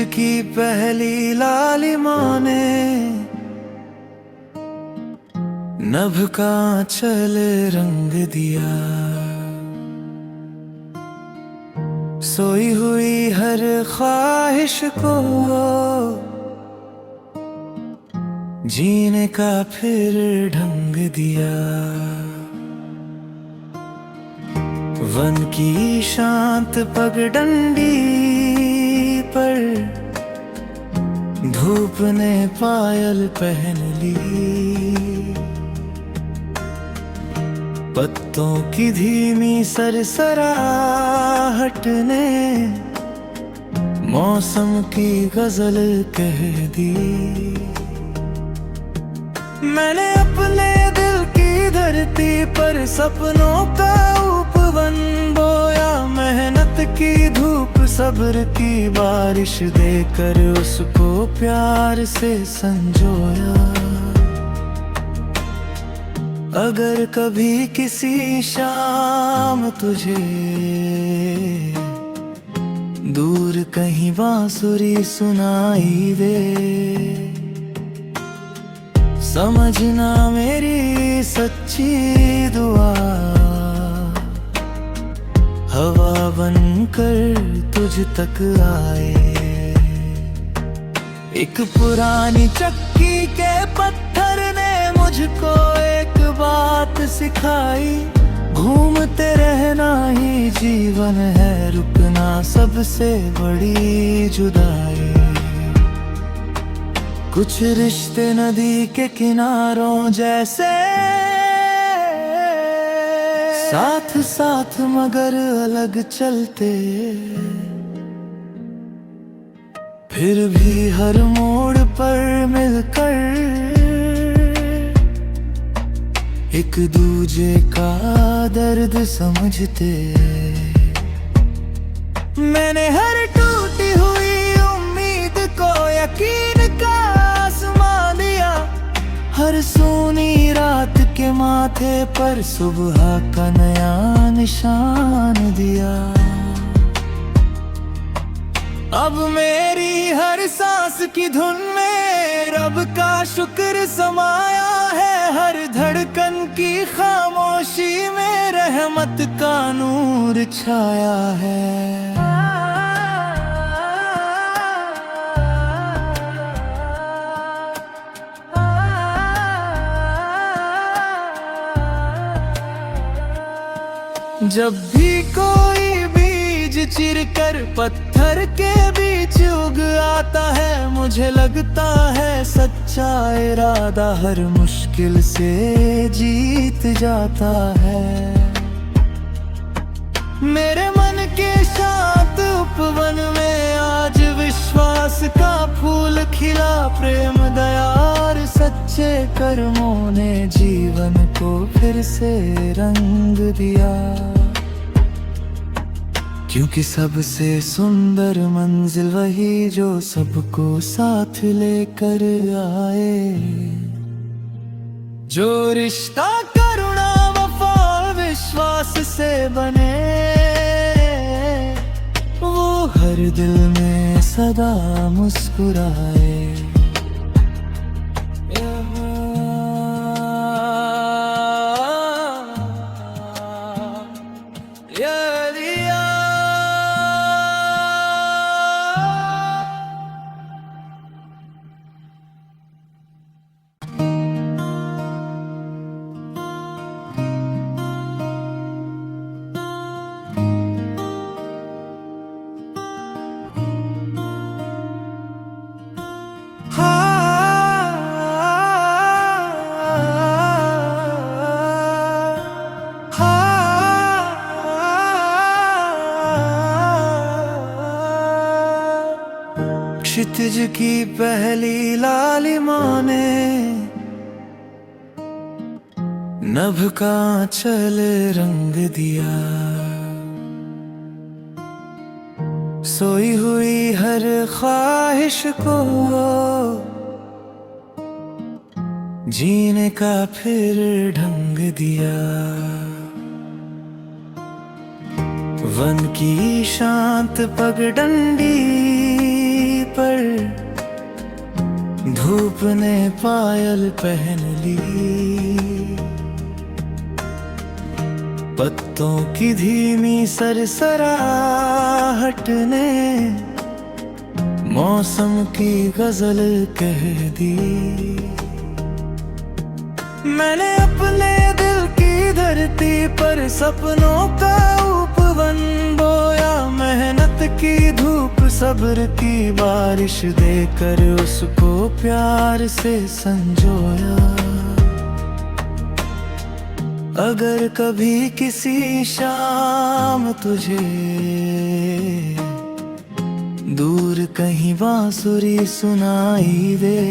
की पहली लालिमा ने नभ का आंचल रंग दिया। सोई हुई हर ख्वाहिश को जीने का फिर ढंग दिया। वन की शांत पगडंडी पर धूप ने पायल पहन ली। पत्तों की धीमी सरसराहट ने मौसम की गजल कह दी। मैंने अपने दिल की धरती पर सपनों का उपवन बोया। मेहनत की धूप सब्र की बारिश देकर उसको प्यार से संजोया। अगर कभी किसी शाम तुझे दूर कहीं बांसुरी सुनाई दे, समझना मेरी सच्ची दुआ हवा बनकर तुझ तक आए। एक पुरानी चक्की के पत्थर ने मुझको एक बात सिखाई। घूमते रहना ही जीवन है, रुकना सबसे बड़ी जुदाई। कुछ रिश्ते नदी के किनारों जैसे, साथ साथ मगर अलग चलते। फिर भी हर मोड़ पर मिलकर एक दूजे का दर्द समझते। मैंने हर टूटी हुई उम्मीद को यकीन का आसमां दिया। हर सूनी रात के माथे पर सुबह का नया निशान दिया। अब मेरी हर सांस की धुन में रब का शुक्र समाया है। हर धड़कन की खामोशी में रहमत का नूर छाया है। जब भी कोई बीज चिरकर पत्थर के बीच उग आता है, मुझे लगता है सच्चा इरादा हर मुश्किल से जीत जाता है। मेरे मन के शांत उपवन में आज विश्वास का फूल खिला। प्रेम दया और सच्चे कर्मों ने जीवन को फिर से रंग दिया। क्योंकि सबसे सुंदर मंजिल वही जो सबको साथ लेकर आए। जो रिश्ता करुणा वफा विश्वास से बने, वो हर दिल में सदा मुस्कुराए। क्षितिज की पहली लालिमा ने नभ का आंचल रंग दिया। सोई हुई हर ख्वाहिश को जीने का फिर ढंग दिया। वन की शांत पगडंडी पर धूप ने पायल पहन ली। पत्तों की धीमी सरसराहट ने मौसम की गजल कह दी। मैंने अपने दिल की धरती पर सपनों का उपवन बोया। मेहनत की धूप सब्र की बारिश देकर उसको प्यार से संजोया। अगर कभी किसी शाम तुझे दूर कहीं बांसुरी सुनाई दे,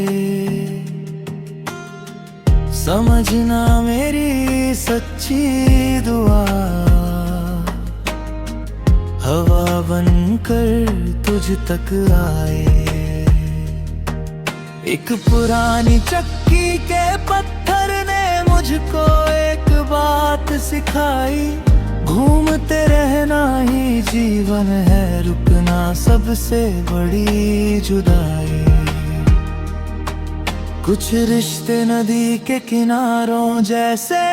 समझना मेरी सच्ची दुआ हवा बनकर तुझ तक आए। एक पुरानी चक्की के पत्थर ने मुझको एक बात सिखाई। घूमते रहना ही जीवन है, रुकना सबसे बड़ी जुदाई। कुछ रिश्ते नदी के किनारों जैसे,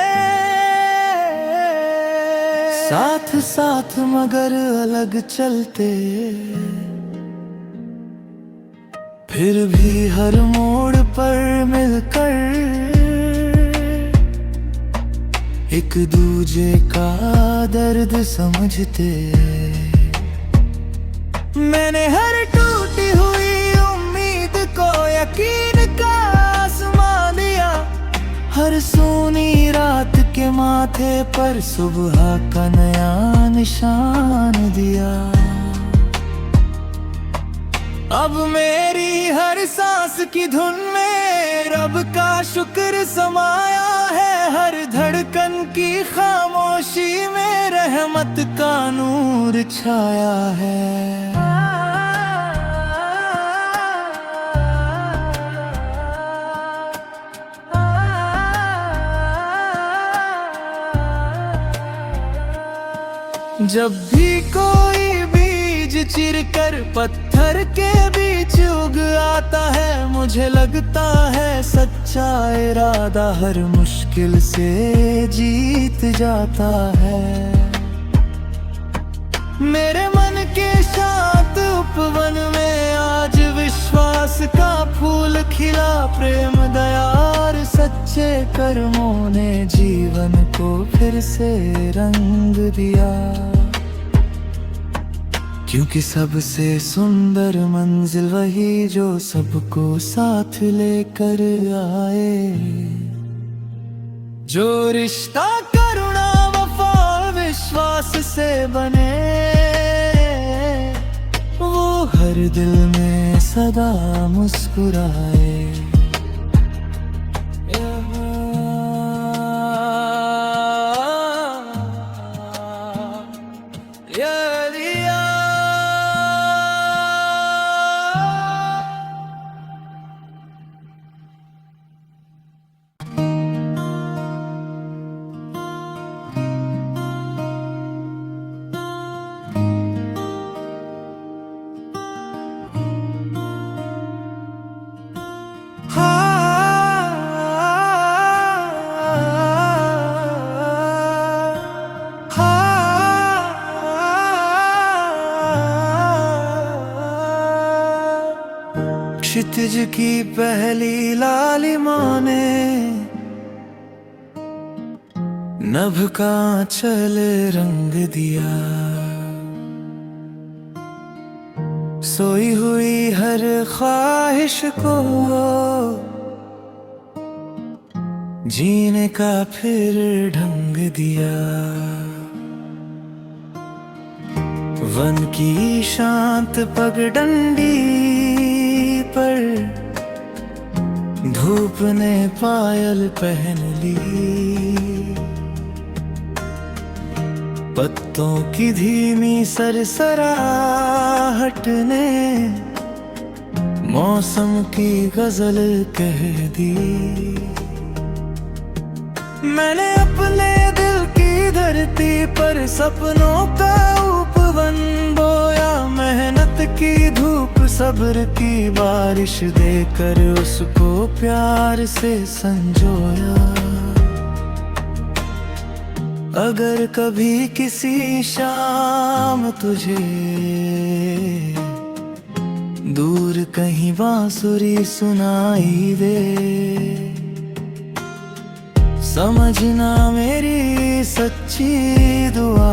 साथ साथ मगर अलग चलते, फिर भी हर मोड़ पर मिलकर एक दूजे का दर्द समझते। मैंने हर टूटी हुई उम्मीद को यकीन का आसमां दिया। हर सोनी रात के माथे पर सुबह का नया निशान दिया। अब मेरी हर सांस की धुन में रब का शुक्र समाया है। हर धड़कन की खामोशी में रहमत का नूर छाया है। जब भी कोई बीज चिरकर पत्थर के बीच उग आता है, मुझे लगता है सच्चा इरादा हर मुश्किल से जीत जाता है। मेरे मन के शांत उपवन में आज विश्वास का फूल खिला। प्रेम दया और सच्चे कर्मों ने जीवन को फिर से रंग दिया। क्योंकि सबसे सुंदर मंजिल वही जो सबको साथ लेकर आए। जो रिश्ता करुणा वफा विश्वास से बने, वो हर दिल में सदा मुस्कुराए। क्षितिज की पहली लालिमा ने नभ का आंचल रंग दिया। सोई हुई हर ख्वाहिश को जीने का फिर ढंग दिया। वन की शांत पगडंडी पर धूप ने पायल पहन ली। पत्तों की धीमी सरसराहट ने मौसम की गजल कह दी। मैंने अपने दिल की धरती पर सपनों का उपवन बोया, मेहनत की धूप सब्र की बारिश देकर उसको प्यार से संजोया। अगर कभी किसी शाम तुझे दूर कहीं बांसुरी सुनाई दे, समझना मेरी सच्ची दुआ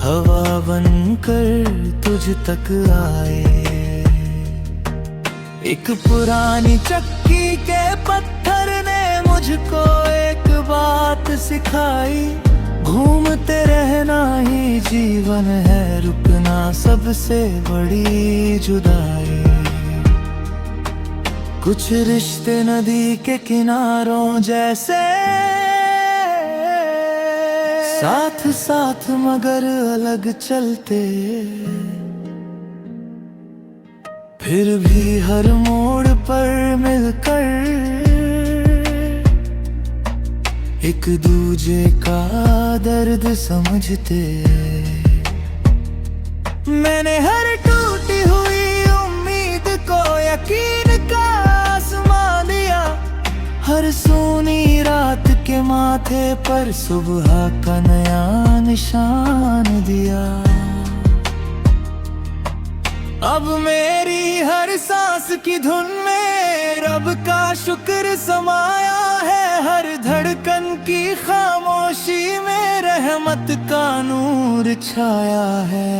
हवा बनकर तुझ तक आए। एक पुरानी चक्की के पत्थर ने मुझको एक बात सिखाई, घूमते रहना ही जीवन है, रुकना सबसे बड़ी जुदाई। कुछ रिश्ते नदी के किनारों जैसे, साथ साथ मगर अलग चलते, फिर भी हर मोड़ पर मिलकर एक दूजे का दर्द समझते। मैंने हर टूटी हुई उम्मीद को यकीन का आसमां दिया, हर सूनी रात के माथे पर सुबह का नया निशान दिया। अब मेरी हर सांस की धुन में रब का शुक्र समाया है, हर धड़कन की खामोशी में रहमत का नूर छाया है।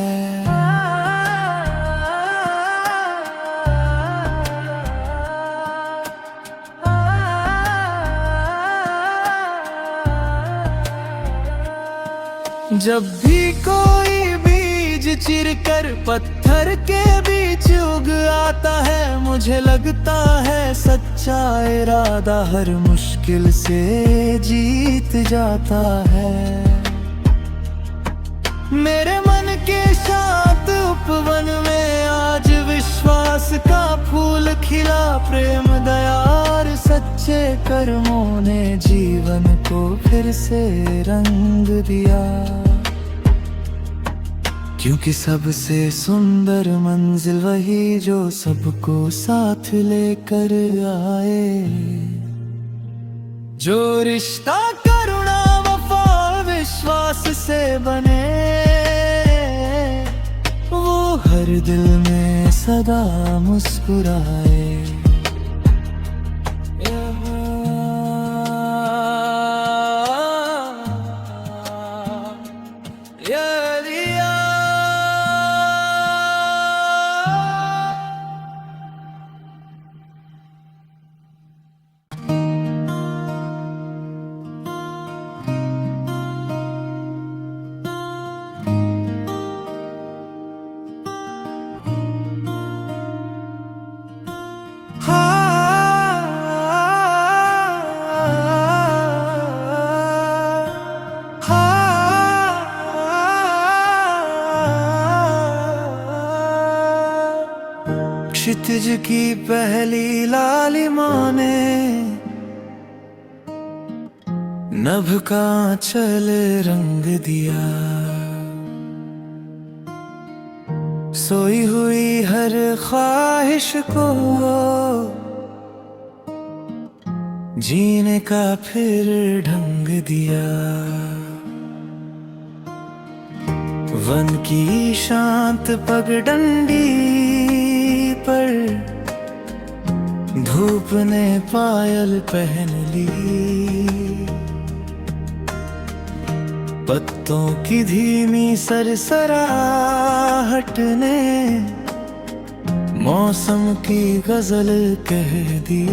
जब भी कोई बीज चिरकर पत्थर के बीच उग आता है, मुझे लगता है सच्चा इरादा हर मुश्किल से जीत जाता है। मेरे मन के शांत उपवन में आज विश्वास का फूल खिला, प्रेम दया और सच्चे कर्मों ने जीवन को फिर से रंग दिया। क्योंकि सबसे सुंदर मंजिल वही जो सबको साथ लेकर आए, जो रिश्ता करुणा वफा विश्वास से बने, वो हर दिल में सदा मुस्कुराए। क्षितिज की पहली लालिमा ने नभ का आंचल रंग दिया, सोई हुई हर ख्वाहिश को जीने का फिर ढंग दिया। वन की शांत पगडंडी पर धूप ने पायल पहन ली, पत्तों की धीमी सरसराहट ने मौसम की गजल कह दी।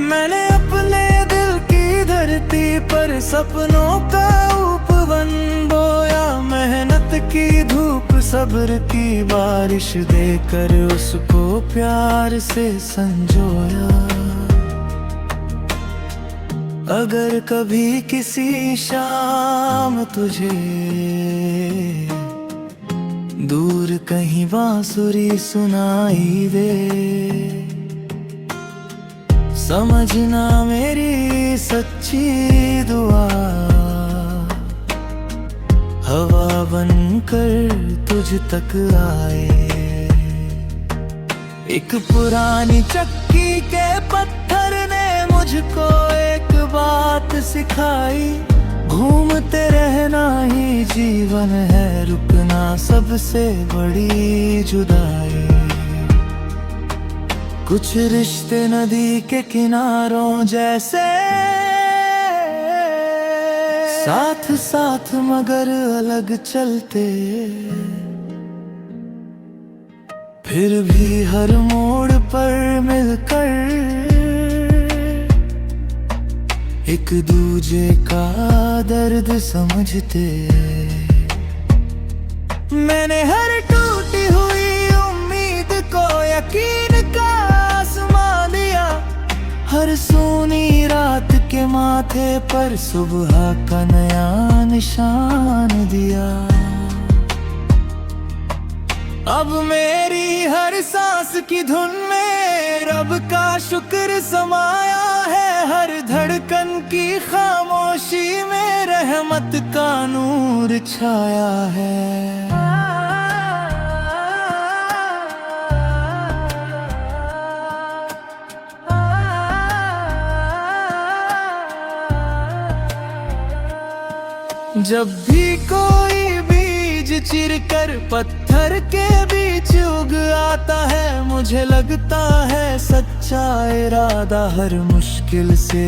मैंने अपने दिल की धरती पर सपनों का उपवन बोया, मेहनत की धूप सब्र की बारिश देकर उसको प्यार से संजोया। अगर कभी किसी शाम तुझे दूर कहीं बांसुरी सुनाई दे, समझना मेरी सच्ची दुआ हवा बनकर तुझ तक आए। एक पुरानी चक्की के पत्थर ने मुझको एक बात सिखाई, घूमते रहना ही जीवन है, रुकना सबसे बड़ी जुदाई। कुछ रिश्ते नदी के किनारों जैसे, साथ साथ मगर अलग चलते, फिर भी हर मोड़ पर मिलकर एक दूजे का दर्द समझते। मैंने हर टूटी हुई उम्मीद को यकीन का आसमां दिया, हर सोनी रात के माथे पर सुबह का नया निशान दिया। अब मेरी हर सांस की धुन में रब का शुक्र समाया है, हर धड़कन की खामोशी में रहमत का नूर छाया है। जब भी कोई बीज चिरकर पत्थर के बीच उग आता है, मुझे लगता है सच्चा इरादा हर मुश्किल से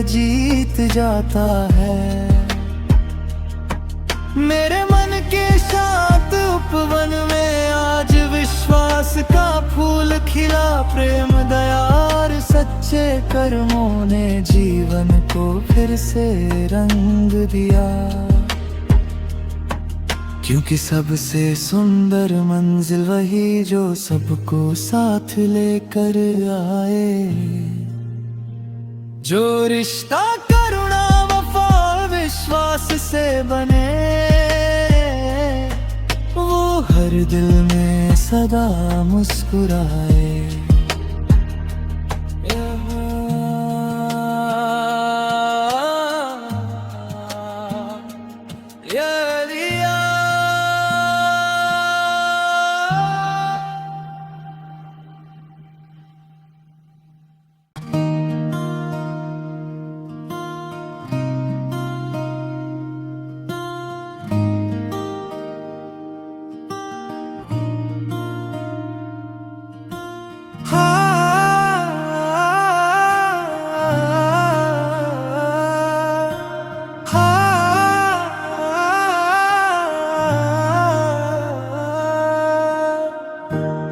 जीत जाता है। मेरे मन के शांत उपवन में आज विश्वास का फूल खिला, प्रेम दया और सच्चे कर्मों ने जीवन को फिर से रंग दिया। क्योंकि सबसे सुंदर मंजिल वही जो सबको साथ लेकर आए। जो रिश्ता करुणा वफा विश्वास से बने, वो हर दिल में सदा मुस्कुराए।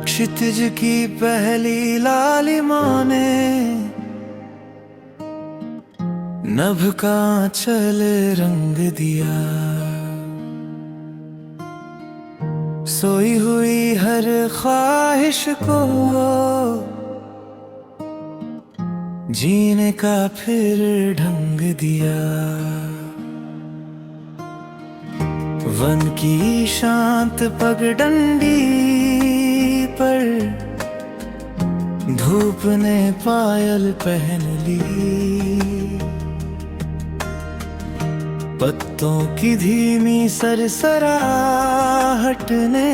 क्षितिज की पहली लालिमा ने नभ का आंचल रंग दिया। सोई हुई हर ख्वाहिश को जीने का फिर ढंग दिया। वन की शांत पगडंडी पर धूप ने पायल पहन ली। पत्तों की धीमी सरसराहट ने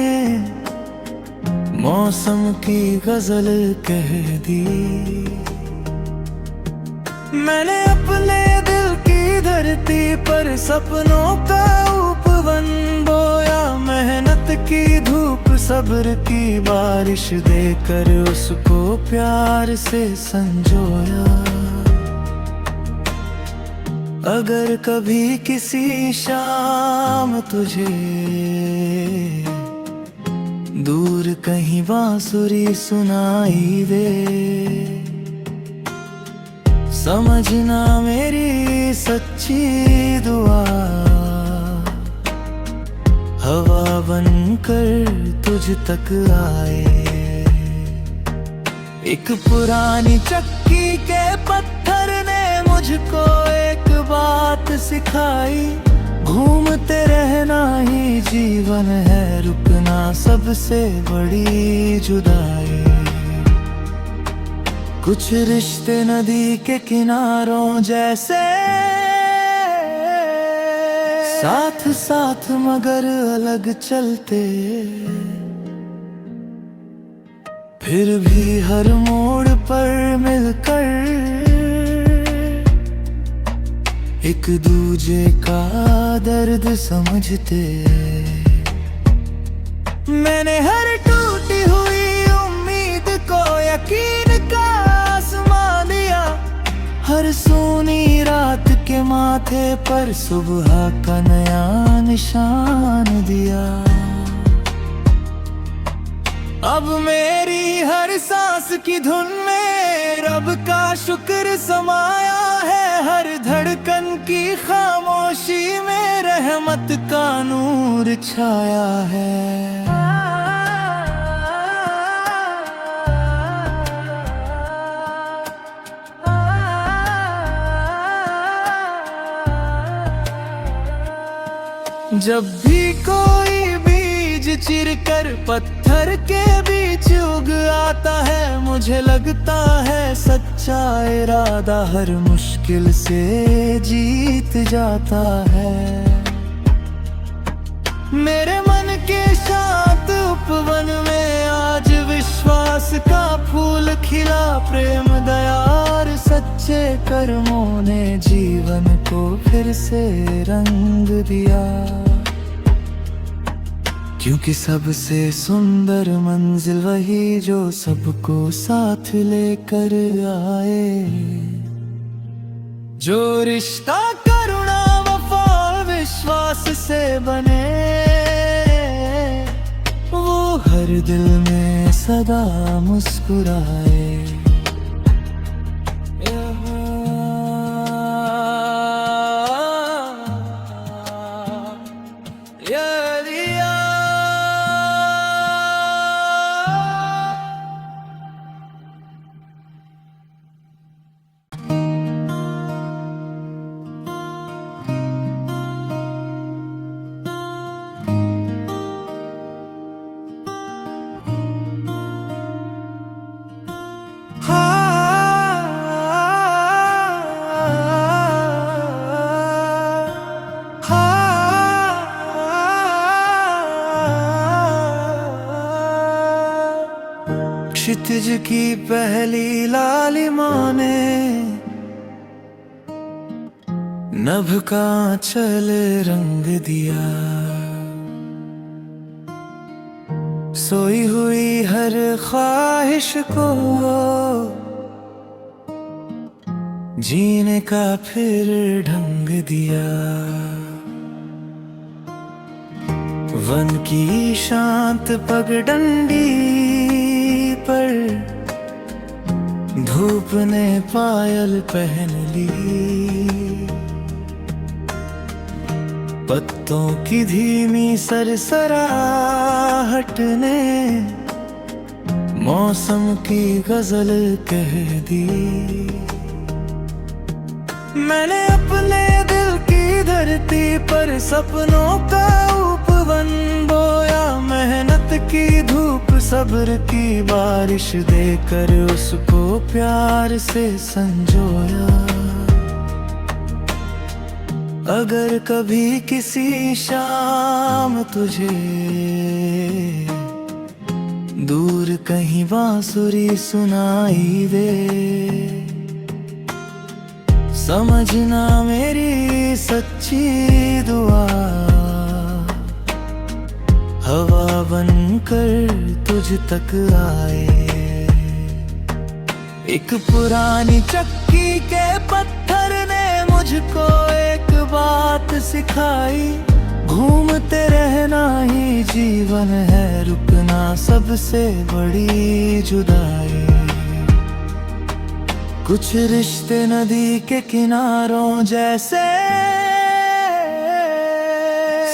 मौसम की गजल कह दी। मैंने अपने दिल की धरती पर सपनों का उपवन बोया, मेहनत की धूप सब्र की बारिश देकर उसको प्यार से संजोया। अगर कभी किसी शाम तुझे दूर कहीं बांसुरी सुनाई दे, समझना मेरी सच्ची दुआ हवा बनकर तुझ तक आए। एक पुरानी चक्की के पत्थर ने मुझको एक बात सिखाई, घूमते रहना ही जीवन है, रुकना सबसे बड़ी जुदाई। कुछ रिश्ते नदी के किनारों जैसे, साथ साथ मगर अलग चलते, फिर भी हर मोड़ पर मिलकर एक दूजे का दर्द समझते। मैंने हर टूटी हुई उम्मीद को यकीन का आसमां दिया, हर सोनी रात के माथे पर सुबह का नया निशान दिया। अब मेरी हर सांस की धुन में रब का शुक्र समाया है, हर धड़कन की खामोशी में रहमत का नूर छाया है। जब भी कोई बीज चिरकर पत्थर के बीच उग आता है, मुझे लगता है सच्चा इरादा हर मुश्किल से जीत जाता है। मेरे मन के शांत उपवन में आज विश्वास का फूल खिला, प्रेम दया और सच्चे कर्मों ने जीवन को फिर से रंग दिया। क्योंकि सबसे सुंदर मंजिल वही जो सबको साथ लेकर आए, जो रिश्ता करुणा वफा विश्वास से बने, वो हर दिल में सदा मुस्कुराए। क्षितिज की पहली लालिमा ने नभ का आंचल रंग दिया, सोई हुई हर ख्वाहिश को जीने का फिर ढंग दिया। वन की शांत पगडंडी पर धूप ने पायल पहन ली, पत्तों की धीमी सरसराहट ने मौसम की गजल कह दी। मैंने अपने दिल की धरती पर सपनों का उपवन बोया, मेहनत की धूप सब्र की बारिश देकर उसको प्यार से संजोया। अगर कभी किसी शाम तुझे दूर कहीं बांसुरी सुनाई दे, समझना मेरी सच्ची दुआ हवा बनकर तुझ तक आए। एक पुरानी चक्की के पत्थर ने मुझको एक बात सिखाई, घूमते रहना ही जीवन है, रुकना सबसे बड़ी जुदाई। कुछ रिश्ते नदी के किनारों जैसे,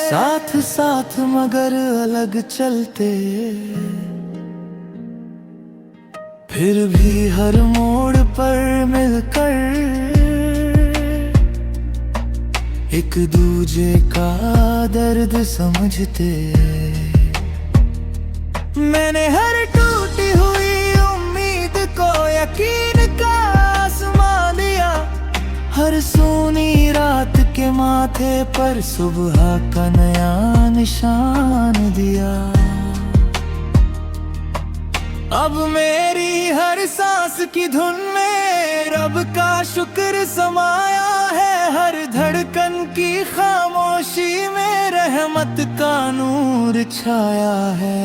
साथ साथ मगर अलग चलते, फिर भी हर मोड़ पर मिलकर एक दूजे का दर्द समझते। मैंने हर टूटी हुई उम्मीद को यकीन का आसमां दिया, हर सोनी रात के माँ माथे पर सुबह का नया निशान दिया। अब मेरी हर सांस की धुन में रब का शुक्र समाया है, हर धड़कन की खामोशी में रहमत का नूर छाया है।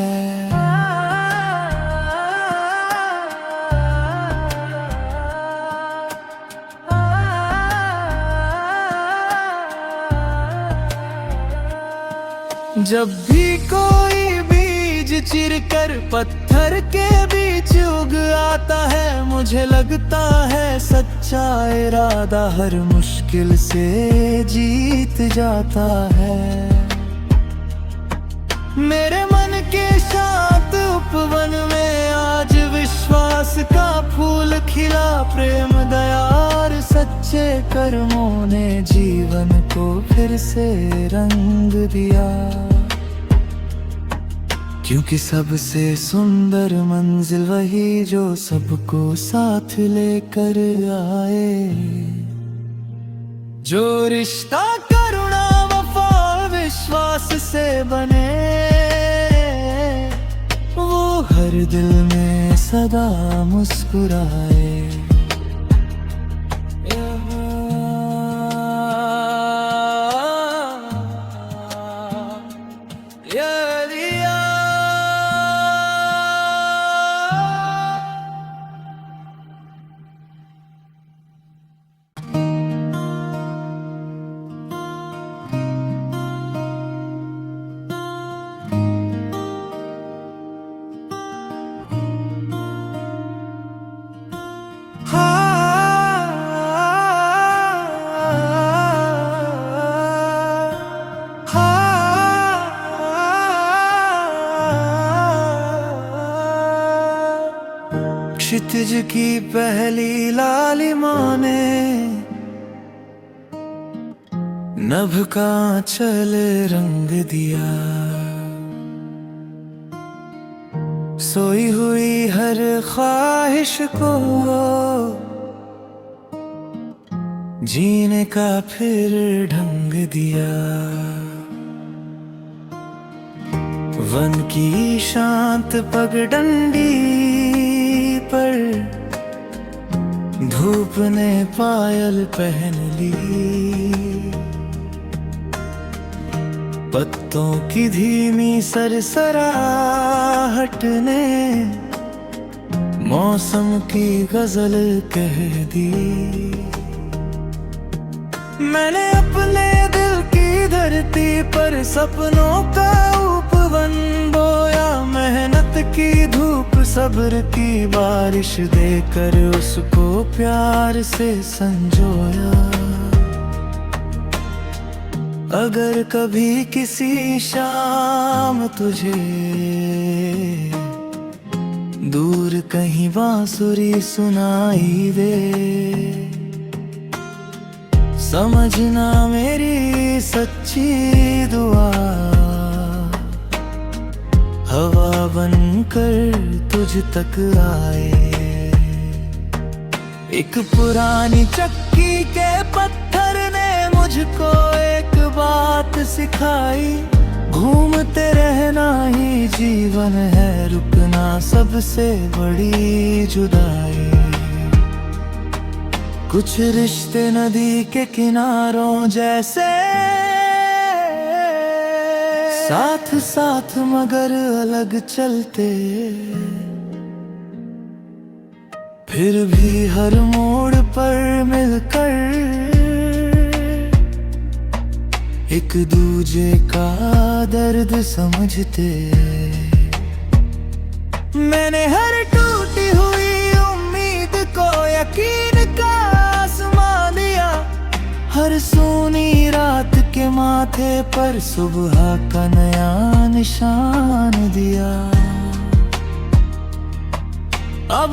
जब भी कोई बीज चिरकर पत्थर के बीच उग आता है, मुझे लगता है सच्चा इरादा हर मुश्किल से जीत जाता है। मेरे मन के शांत उपवन में आज विश्वास का फूल खिला, प्रेम दया और सच्चे कर्मों ने जीवन को फिर से रंग दिया। क्योंकि सबसे सुंदर मंजिल वही जो सबको साथ लेकर आए, जो रिश्ता करुणा वफा विश्वास से बने, वो हर दिल में सदा मुस्कुराए। क्षितिज की पहली लालिमा ने नभ का आंचल रंग दिया। सोई हुई हर ख्वाहिश को जीने का फिर ढंग दिया। वन की शांत पगडंडी पर धूप ने पायल पहन ली। पत्तों की धीमी सरसराहट ने मौसम की गजल कह दी। मैंने अपने दिल की धरती पर सपनों का उपवन बोया, मेहनत की धूप सब्र की बारिश देकर उसको प्यार से संजोया। अगर कभी किसी शाम तुझे दूर कहीं बांसुरी सुनाई दे, समझना मेरी सच्ची दुआ हवा बनकर तुझ तक आए। एक पुरानी चक्की के पत्थर ने मुझको एक बात सिखाई, घूमते रहना ही जीवन है, रुकना सबसे बड़ी जुदाई। कुछ रिश्ते नदी के किनारों जैसे, साथ साथ मगर अलग चलते, फिर भी हर मोड़ पर मिलकर एक दूजे का दर्द समझते। मैंने हर टूटी हुई उम्मीद को यकीन का आसमां दिया, हर सूनी रात के माथे पर सुबह का नया निशान दिया। अब